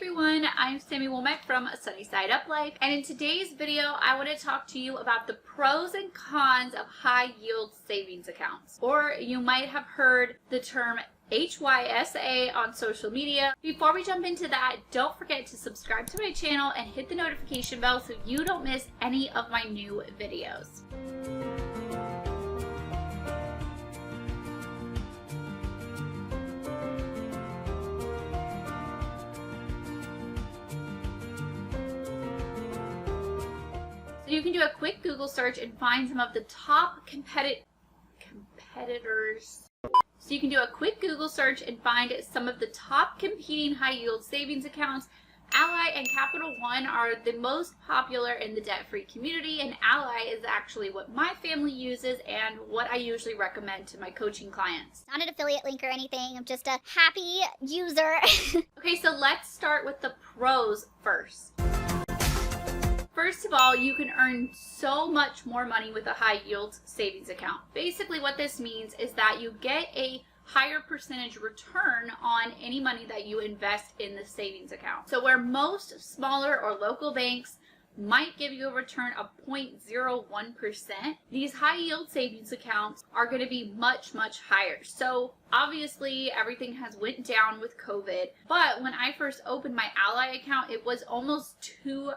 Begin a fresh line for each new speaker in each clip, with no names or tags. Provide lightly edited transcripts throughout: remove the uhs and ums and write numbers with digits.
everyone, I'm Sammy Womack from Sunny Side Up Life, and in today's video I want to talk to you about the pros and cons of high yield savings accounts, or you might have heard the term HYSA on social media. Before we jump into that, don't forget to subscribe to my channel and hit the notification bell so you don't miss any of my new videos. So you can do a quick Google search and find some of the top competitors. So you can do a quick Google search and find some of the top competing high yield savings accounts. Ally and Capital One are the most popular in the debt-free community, and Ally is actually what my family uses and what I usually recommend to my coaching clients.
Not an affiliate link or anything, I'm just a happy user.
Okay, so let's start with the pros first. First of all, you can earn so much more money with a high yield savings account. Basically what this means is that you get a higher percentage return on any money that you invest in the savings account. So where most smaller or local banks might give you a return of 0.01%, these high yield savings accounts are going to be much higher. So obviously everything has went down with COVID, but when I first opened my Ally account, it was almost 2%.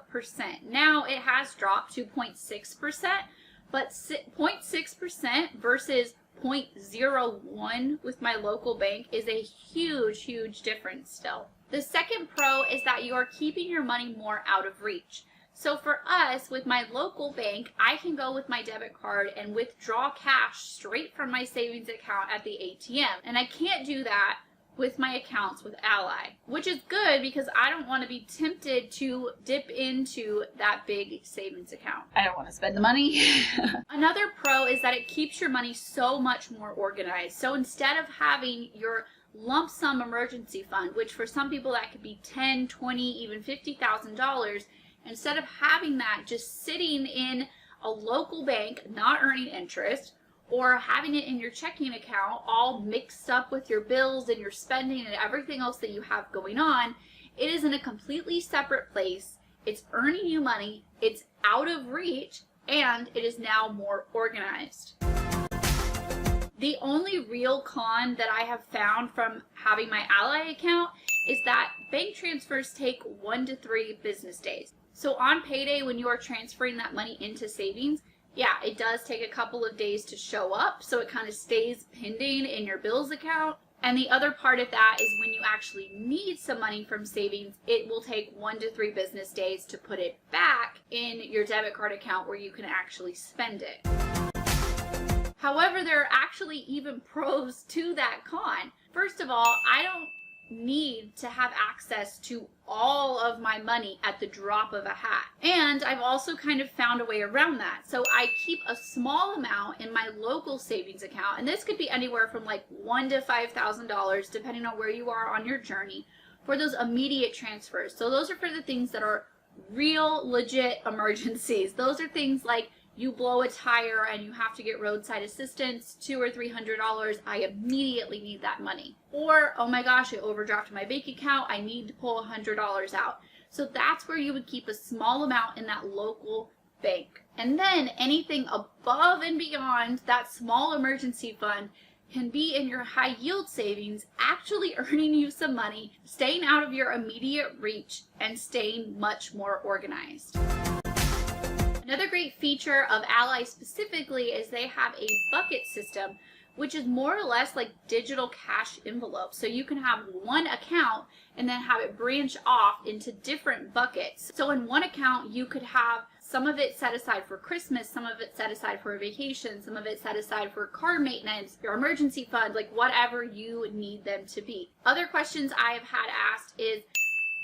Now it has dropped to 0.6%, but 0.6% versus 0.01 with my local bank is a huge difference still. The second pro is that you are keeping your money more out of reach. So for us, with my local bank, I can go with my debit card and withdraw cash straight from my savings account at the ATM. And I can't do that with my accounts with Ally, which is good because I don't want to be tempted to dip into that big savings account. I don't want to spend the money. Another pro is that it keeps your money so much more organized. So instead of having your lump sum emergency fund, which for some people that could be $10, $20, even $50,000, instead of having that just sitting in a local bank not earning interest, or having it in your checking account all mixed up with your bills and your spending and everything else that you have going on, it is in a completely separate place. It's earning you money, it's out of reach, and it is now more organized. The only real con that I have found from having my Ally account is that bank transfers take 1 to 3 business days. So on payday, when you are transferring that money into savings, yeah, it does take a couple of days to show up, so it kind of stays pending in your bills account. And the other part of that is when you actually need some money from savings, it will take 1 to 3 business days to put it back in your debit card account where you can actually spend it. However, there are actually even pros to that con. First of all, I don't need to have access to all of my money at the drop of a hat. And I've also kind of found a way around that. So I keep a small amount in my local savings account, and this could be anywhere from like $1,000 to $5,000 depending on where you are on your journey, for those immediate transfers. So those are for the things that are real legit emergencies. Those are things like you blow a tire and you have to get roadside assistance, $200 or $300, I immediately need that money. Or, oh my gosh, I overdrafted my bank account, I need to pull $100 out. So that's where you would keep a small amount in that local bank. And then anything above and beyond that small emergency fund can be in your high yield savings, actually earning you some money, staying out of your immediate reach, and staying much more organized. Another great feature of Ally specifically is they have a bucket system, which is more or less like digital cash envelopes. So you can have one account and then have it branch off into different buckets. So in one account, you could have some of it set aside for Christmas, some of it set aside for a vacation, some of it set aside for car maintenance, your emergency fund, like whatever you need them to be. Other questions I have had asked is,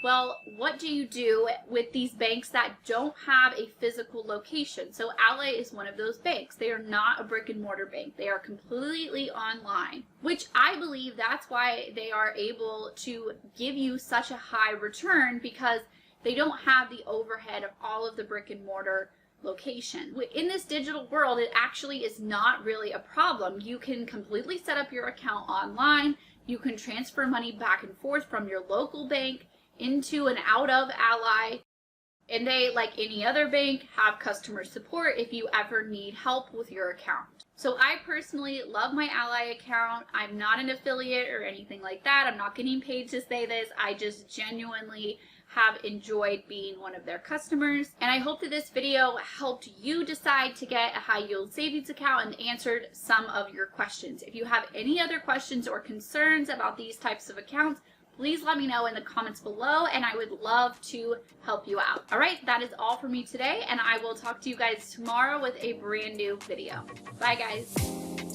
well, what do you do with these banks that don't have a physical location? So Ally is one of those banks. They are not a brick and mortar bank. They are completely online, which I believe that's why they are able to give you such a high return, because they don't have the overhead of all of the brick and mortar location. In this digital world, it actually is not really a problem. You can completely set up your account online. You can transfer money back and forth from your local bank. into and out of Ally. And they, like any other bank, have customer support if you ever need help with your account. So I personally love my Ally account. I'm not an affiliate or anything like that. I'm not getting paid to say this. I just genuinely have enjoyed being one of their customers. And I hope that this video helped you decide to get a high yield savings account and answered some of your questions. If you have any other questions or concerns about these types of accounts, please let me know in the comments below, and I would love to help you out. All right, that is all for me today, and I will talk to you guys tomorrow with a brand new video. Bye, guys.